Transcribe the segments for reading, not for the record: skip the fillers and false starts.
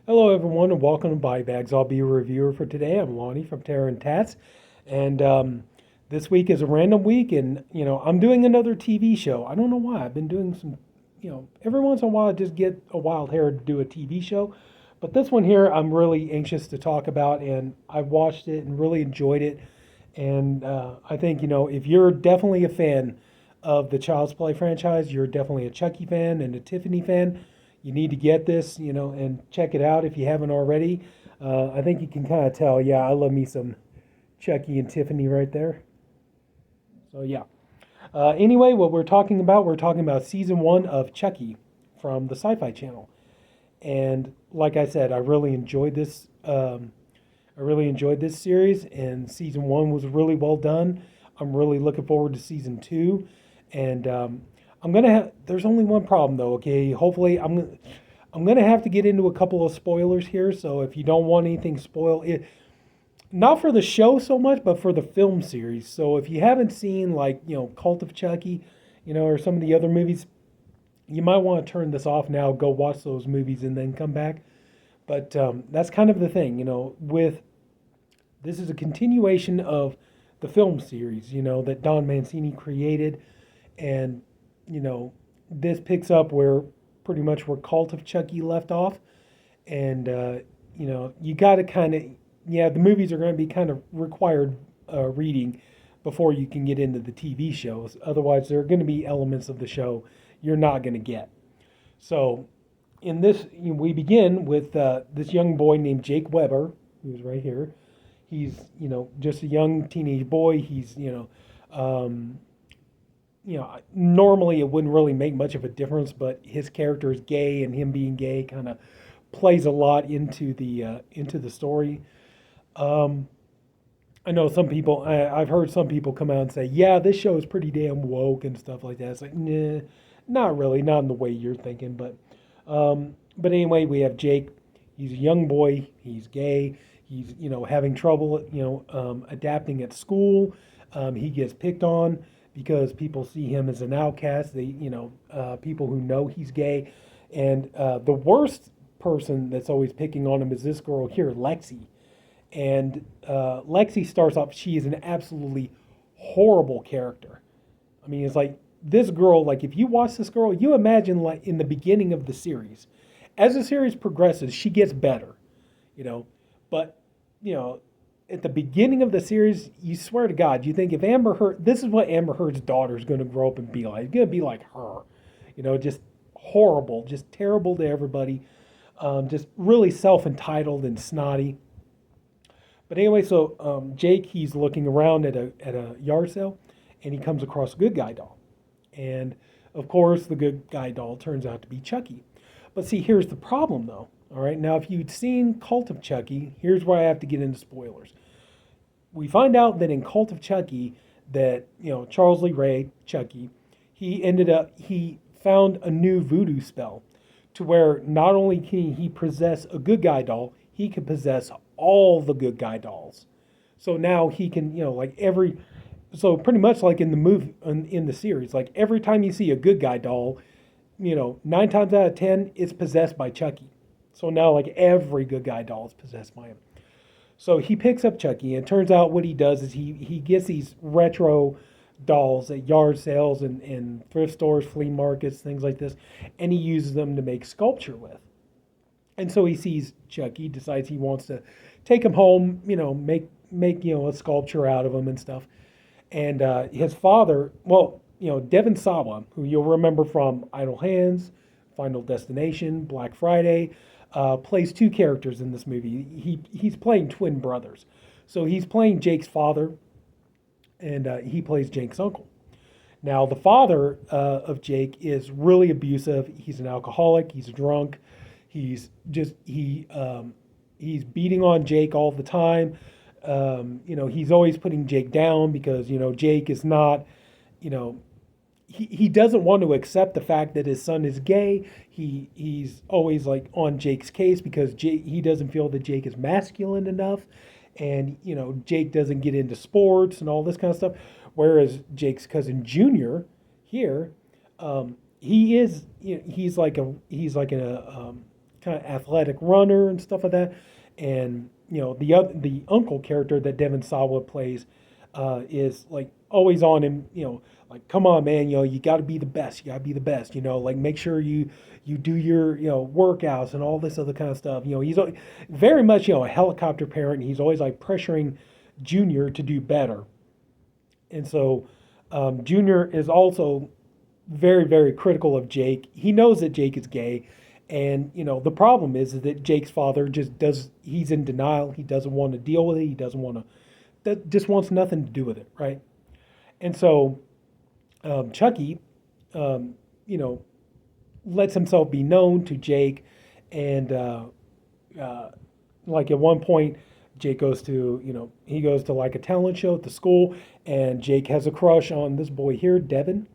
Hello, everyone, and welcome to BodyBags. I'll be your reviewer for today. I'm Lonnie from Terra and Tats, and this week is a random week, and I'm doing another TV show. I don't know why. I've been doing some, every once in a while I just get a wild hair to do a TV show, but this one here I'm really anxious to talk about, and I watched it and really enjoyed it, and I think if you're definitely a fan of the Child's Play franchise, you're definitely a Chucky fan and a Tiffany fan. You need to get this, and check it out if you haven't already. I think you can kind of tell, yeah, I love me some Chucky and Tiffany right there. So, yeah. Anyway, what we're talking about season one of Chucky from the SyFy channel. And like I said, I really enjoyed this. I really enjoyed this series, and season one was really well done. I'm really looking forward to season two, and I'm gonna have. There's only one problem though. Okay, hopefully I'm gonna have to get into a couple of spoilers here. So if you don't want anything spoiled, not for the show so much, but for the film series. So if you haven't seen like Cult of Chucky, or some of the other movies, you might want to turn this off now. Go watch those movies and then come back. But that's kind of the thing, with this is a continuation of the film series, that Don Mancini created, and you know this picks up where pretty much where Cult of Chucky left off, and you got to kind of the movies are going to be kind of required reading before you can get into the TV shows. Otherwise, there are going to be elements of the show you're not going to get. So in this, we begin with this young boy named Jake Weber, who's right here. He's just a young teenage boy. He's normally it wouldn't really make much of a difference, but his character is gay, and him being gay kind of plays a lot into the story. Um, I know some people. I've heard some people come out and say, "Yeah, this show is pretty damn woke and stuff like that." It's like, nah, not really, not in the way you're thinking. But anyway, we have Jake. He's a young boy. He's gay. He's having trouble adapting at school. He gets picked on because people see him as an outcast. They people who know he's gay, and the worst person that's always picking on him is this girl here, Lexi. And Lexi starts off, she is an absolutely horrible character. I mean, it's like this girl, like if you watch this girl, you imagine like in the beginning of the series. As the series progresses, she gets better, you know. But, you know, at the beginning of the series, you swear to God, you think if Amber Heard, this is what Amber Heard's daughter is going to grow up and be like. It's going to be like her, just horrible, just terrible to everybody, just really self-entitled and snotty. But anyway, so Jake, he's looking around at a yard sale, and he comes across a good guy doll. And of course, the good guy doll turns out to be Chucky. But see, here's the problem though. All right, now if you'd seen Cult of Chucky, here's where I have to get into spoilers. We find out that in Cult of Chucky, that Charles Lee Ray, Chucky, he found a new voodoo spell to where not only can he possess a good guy doll, he can possess all the good guy dolls. So now he can, so pretty much like in the movie, in the series, like every time you see a good guy doll, 9 times out of 10, it's possessed by Chucky. So now like every good guy doll is possessed by him. So he picks up Chucky, and it turns out what he does is he gets these retro dolls at yard sales and thrift stores, flea markets, things like this, and he uses them to make sculpture with. And so he sees Chucky, decides he wants to take him home, make a sculpture out of him and stuff. And his father, well, Devon Sawa, who you'll remember from Idle Hands, Final Destination, Black Friday, plays two characters in this movie. He's playing twin brothers. So he's playing Jake's father, and he plays Jake's uncle. Now, the father of Jake is really abusive. He's an alcoholic. He's a drunk. He's beating on Jake all the time. He's always putting Jake down because Jake is not, he doesn't want to accept the fact that his son is gay. He's always like on Jake's case because he doesn't feel that Jake is masculine enough, and Jake doesn't get into sports and all this kind of stuff. Whereas Jake's cousin Junior here, he is he's like a kind of athletic runner and stuff like that. And the uncle character that Devon Sawa plays is like always on him. Like, come on, man. You got to be the best. You got to be the best. Like, make sure you do your workouts and all this other kind of stuff. He's very much a helicopter parent. He's always like pressuring Junior to do better. And so Junior is also very, very critical of Jake. He knows that Jake is gay. And, the problem is that Jake's father he's in denial. He doesn't want to deal with it. He doesn't want to, just wants nothing to do with it, right? And so Chucky, lets himself be known to Jake. And like at one point, Jake goes to, he goes to like a talent show at the school, and Jake has a crush on this boy here, Devon.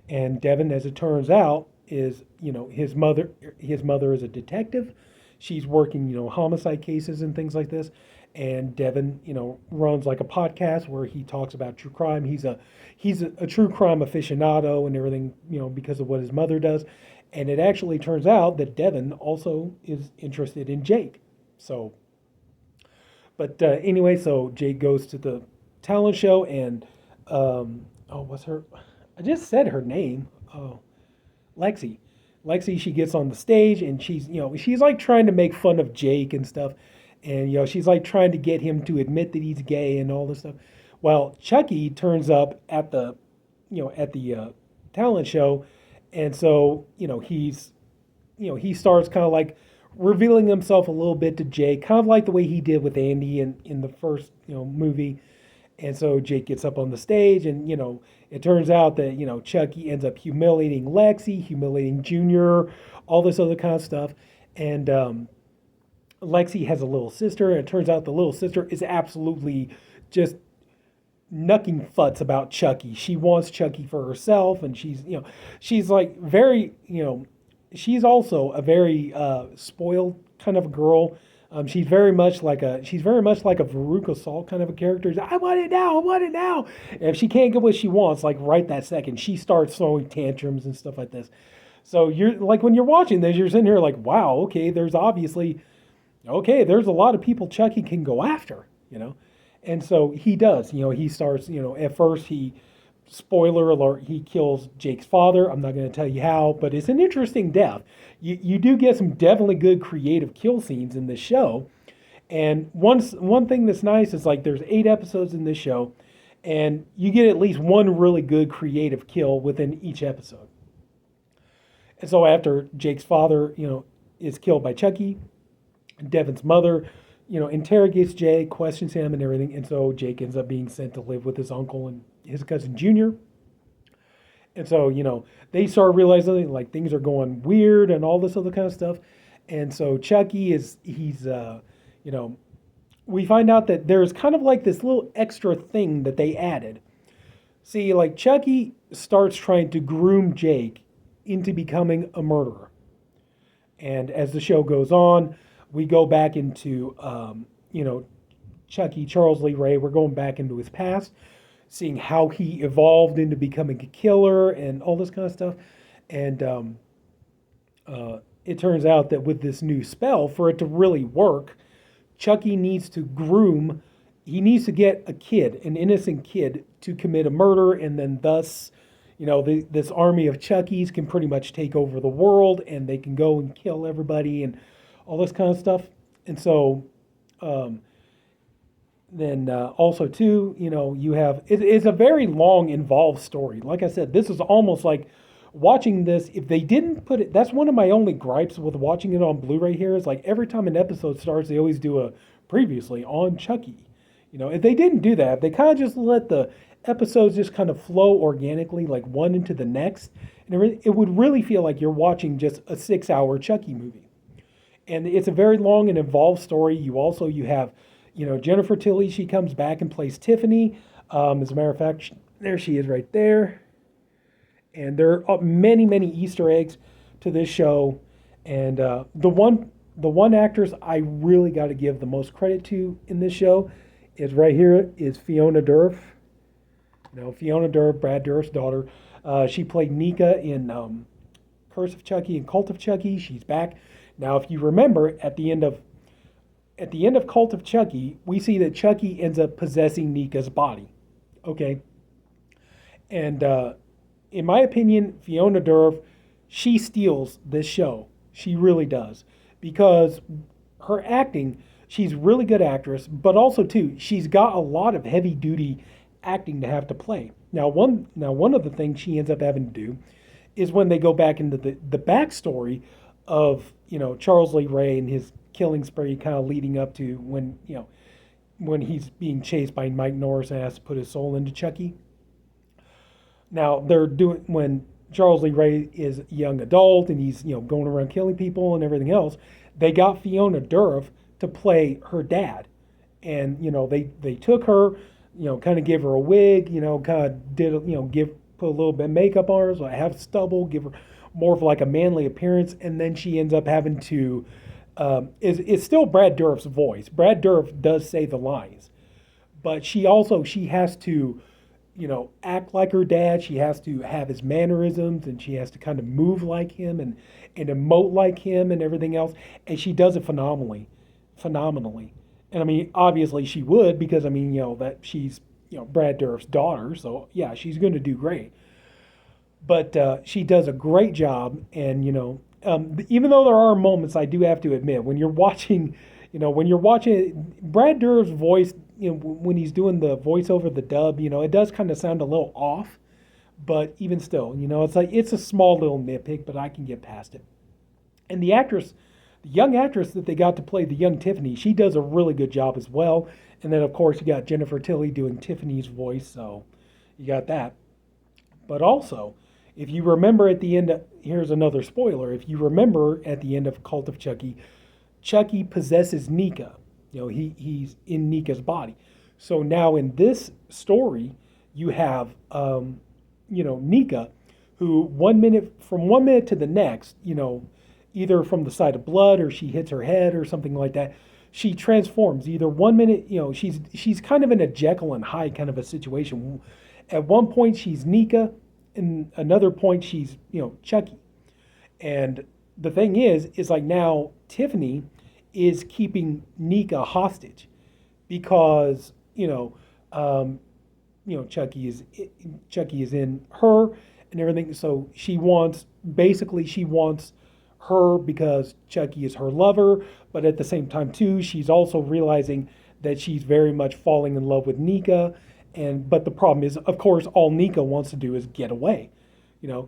And Devon, as it turns out, is, his mother is a detective. She's working, homicide cases and things like this. And Devon, runs like a podcast where he talks about true crime. He's a true crime aficionado and everything, because of what his mother does. And it actually turns out that Devon also is interested in Jake. So, but anyway, so Jake goes to the talent show, and what's her? I just said her name. Oh, Lexi. Lexi, she gets on the stage, and she's like trying to make fun of Jake and stuff. And, she's like trying to get him to admit that he's gay and all this stuff. Well, Chucky turns up at the talent show. And so, he starts kind of like revealing himself a little bit to Jake, kind of like the way he did with Andy in the first, movie. And so Jake gets up on the stage, and, it turns out that, Chucky ends up humiliating Lexi, humiliating Junior, all this other kind of stuff. And Lexi has a little sister, and it turns out the little sister is absolutely just knucking futs about Chucky. She wants Chucky for herself, and she's like very, she's also a very spoiled kind of girl. She's very much like a Veruca Salt kind of a character. I want it now, I want it now. And if she can't get what she wants, like right that second, she starts throwing tantrums and stuff like this. So you're like, when you're watching this, you're sitting here like, wow, okay, there's a lot of people Chucky can go after, And so he does, he starts, at first spoiler alert, he kills Jake's father. I'm not going to tell you how, but it's an interesting death. You do get some definitely good creative kill scenes in this show. And one thing that's nice is like there's 8 episodes in this show, and you get at least one really good creative kill within each episode. And so after Jake's father, is killed by Chucky, Devon's mother, interrogates Jake, questions him and everything. And so Jake ends up being sent to live with his uncle and his cousin Junior. And so, they start realizing like things are going weird and all this other kind of stuff. And so Chucky we find out that there's kind of like this little extra thing that they added. See, like Chucky starts trying to groom Jake into becoming a murderer. And as the show goes on, we go back into, Chucky, Charles Lee Ray. We're going back into his past, seeing how he evolved into becoming a killer and all this kind of stuff. And it turns out that with this new spell, for it to really work, Chucky needs to get a kid, an innocent kid, to commit a murder, and then thus, this army of Chuckies can pretty much take over the world, and they can go and kill everybody and all this kind of stuff. And so then also too, you have, it's a very long, involved story. Like I said, this is almost like watching this, if they didn't put it, that's one of my only gripes with watching it on Blu-ray here, is like every time an episode starts, they always do a previously on Chucky. If they didn't do that, if they kind of just let the episodes just kind of flow organically, like one into the next, and it would really feel like you're watching just a 6-hour Chucky movie. And it's a very long and involved story. You have, Jennifer Tilly, she comes back and plays Tiffany. As a matter of fact, there she is right there. And there are many, many Easter eggs to this show. And the one actress I really got to give the most credit to in this show is right here, is Fiona Dourif. Fiona Dourif, Brad Dourif's daughter. She played Nika in Curse of Chucky and Cult of Chucky. She's back. Now, if you remember, at the end of Cult of Chucky, we see that Chucky ends up possessing Nika's body. Okay, and in my opinion, Fiona Dourif, she steals this show. She really does because her acting. She's a really good actress, but also too, she's got a lot of heavy duty acting to have to play. Now one of the things she ends up having to do is when they go back into the backstory of Charles Lee Ray and his killing spree, kind of leading up to when when he's being chased by Mike Norris and has to put his soul into Chucky. Now they're doing when Charles Lee Ray is a young adult and he's going around killing people and everything else. They got Fiona Dourif to play her dad, and they took her, kind of give her a wig, kind of did give put a little bit of makeup on her, so I have stubble, give her more of like a manly appearance, and then she ends up having to is still Brad Dourif's voice. Brad Dourif does say the lines, but she has to act like her dad. She has to have his mannerisms, and she has to kind of move like him and emote like him and everything else. And she does it phenomenally. And I mean, obviously she would because I mean, that she's Brad Dourif's daughter, so yeah, she's going to do great. But she does a great job, and even though there are moments, I do have to admit, when you're watching, Brad Dourif's voice, when he's doing the voice over the dub, it does kind of sound a little off. But even still, it's a small little nitpick, but I can get past it. And the young actress that they got to play the young Tiffany, she does a really good job as well. And then of course you got Jennifer Tilly doing Tiffany's voice, so you got that. But also, if you remember at the end, here's another spoiler. If you remember at the end of Cult of Chucky, Chucky possesses Nika. He's in Nika's body. So now in this story, you have Nika, who 1 minute to the next, either from the sight of blood or she hits her head or something like that, she transforms. Either 1 minute, she's kind of in a Jekyll and Hyde kind of a situation. At one point she's Nika, and another point she's Chucky. And the thing is like now Tiffany is keeping Nika hostage because Chucky is in her and everything. So she wants her because Chucky is her lover, but at the same time too, she's also realizing that she's very much falling in love with Nika. But the problem is, of course, all Nika wants to do is get away.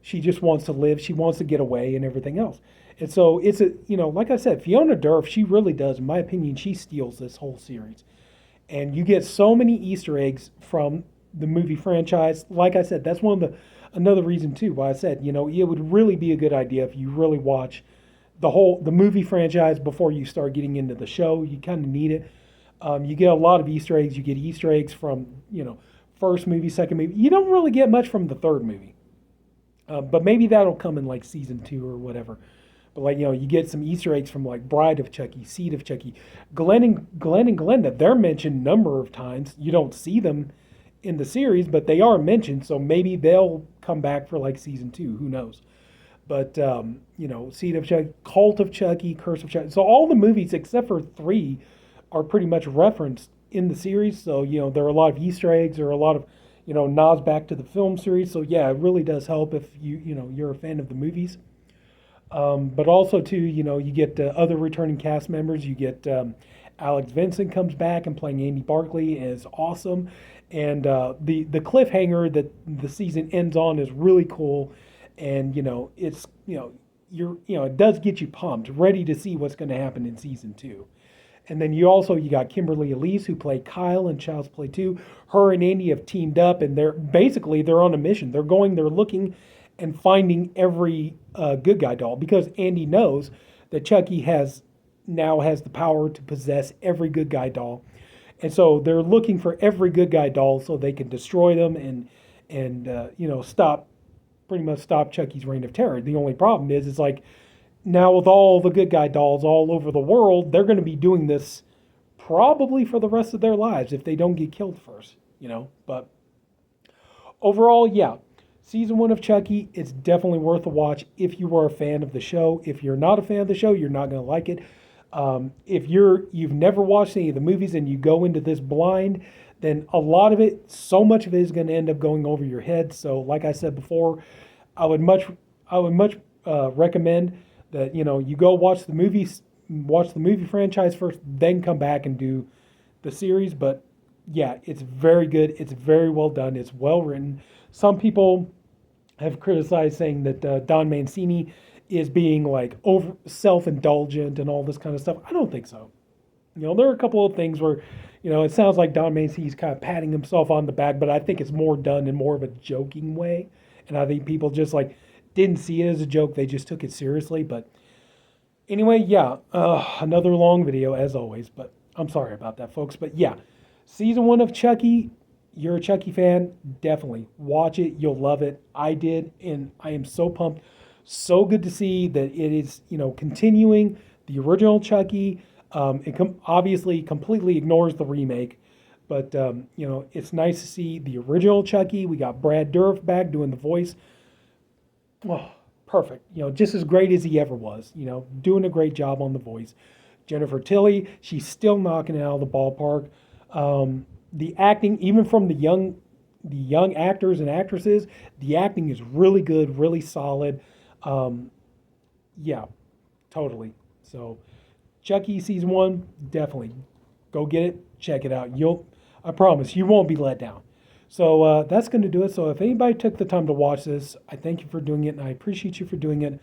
She just wants to live. She wants to get away and everything else. And so it's like I said, Fiona Dourif, she really does, in my opinion, she steals this whole series. And you get so many Easter eggs from the movie franchise. Like I said, that's another reason too why I said, it would really be a good idea if you really watch the movie franchise before you start getting into the show. You kind of need it. You get a lot of Easter eggs. You get Easter eggs from, first movie, second movie. You don't really get much from the third movie. But maybe that'll come in like season 2 or whatever. But like, you get some Easter eggs from like Bride of Chucky, Seed of Chucky. Glenn and Glenda, they're mentioned a number of times. You don't see them in the series, but they are mentioned. So maybe they'll come back for like season 2. Who knows? But, Seed of Chucky, Cult of Chucky, Curse of Chucky. So all the movies except for 3 are pretty much referenced in the series. So, there are a lot of Easter eggs or a lot of, nods back to the film series. So yeah, it really does help if you're a fan of the movies. But also too, you get other returning cast members. You get Alex Vincent comes back and playing Andy Barkley is awesome. And the cliffhanger that the season ends on is really cool. And it's it does get you pumped, ready to see what's going to happen in season 2. And then you got Kimberly Elise, who played Kyle in Child's Play 2. Her and Andy have teamed up, and they're on a mission. They're looking and finding every good guy doll, because Andy knows that Chucky now has the power to possess every good guy doll. And so they're looking for every good guy doll so they can destroy them and pretty much stop Chucky's reign of terror. The only problem is like, now with all the good guy dolls all over the world, they're going to be doing this probably for the rest of their lives if they don't get killed first, But overall, yeah, Season one of Chucky, it's definitely worth a watch if you are a fan of the show. If you're not a fan of the show, you're not going to like it. If you've never watched any of the movies and you go into this blind, then a lot of it, so much of it is going to end up going over your head. So, like I said before, I would much recommend that you go watch the movies, watch the movie franchise first, then come back and do the series. But yeah, it's very good. It's very well done. It's well written. Some people have criticized saying that Don Mancini is being like over self-indulgent and all this kind of stuff. I don't think so. There are a couple of things where, it sounds like Don Mancini's kind of patting himself on the back, but I think it's more done in more of a joking way. And I think people just like didn't see it as a joke. They just took it seriously. But anyway, yeah, another long video as always, but I'm sorry about that, folks. But yeah, season one of Chucky, you're a Chucky fan, definitely watch it. You'll love it. I did, and I am so pumped. So good to see that it is, continuing the original Chucky. It obviously completely ignores the remake, but it's nice to see the original Chucky. We got Brad Dourif back doing the voice. Oh, perfect. Just as great as he ever was. Doing a great job on the voice. Jennifer Tilly, she's still knocking it out of the ballpark. The acting, even from the young actors and actresses, the acting is really good, really solid. Yeah, totally. So, Chucky season one, definitely go get it, check it out. I promise, you won't be let down. So that's going to do it. So if anybody took the time to watch this, I thank you for doing it, and I appreciate you for doing it.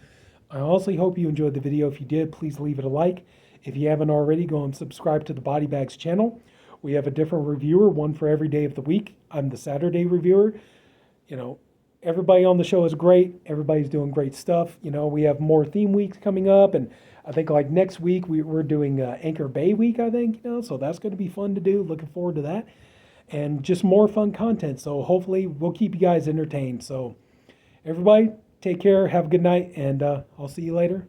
I honestly hope you enjoyed the video. If you did, please leave it a like. If you haven't already, go and subscribe to the BodyBags channel. We have a different reviewer, one for every day of the week. I'm the Saturday reviewer. Everybody on the show is great. Everybody's doing great stuff. We have more theme weeks coming up, and I think like next week we're doing Anchor Bay week, I think, so that's going to be fun to do. Looking forward to that. And just more fun content. So hopefully we'll keep you guys entertained. So everybody, take care, have a good night, and I'll see you later.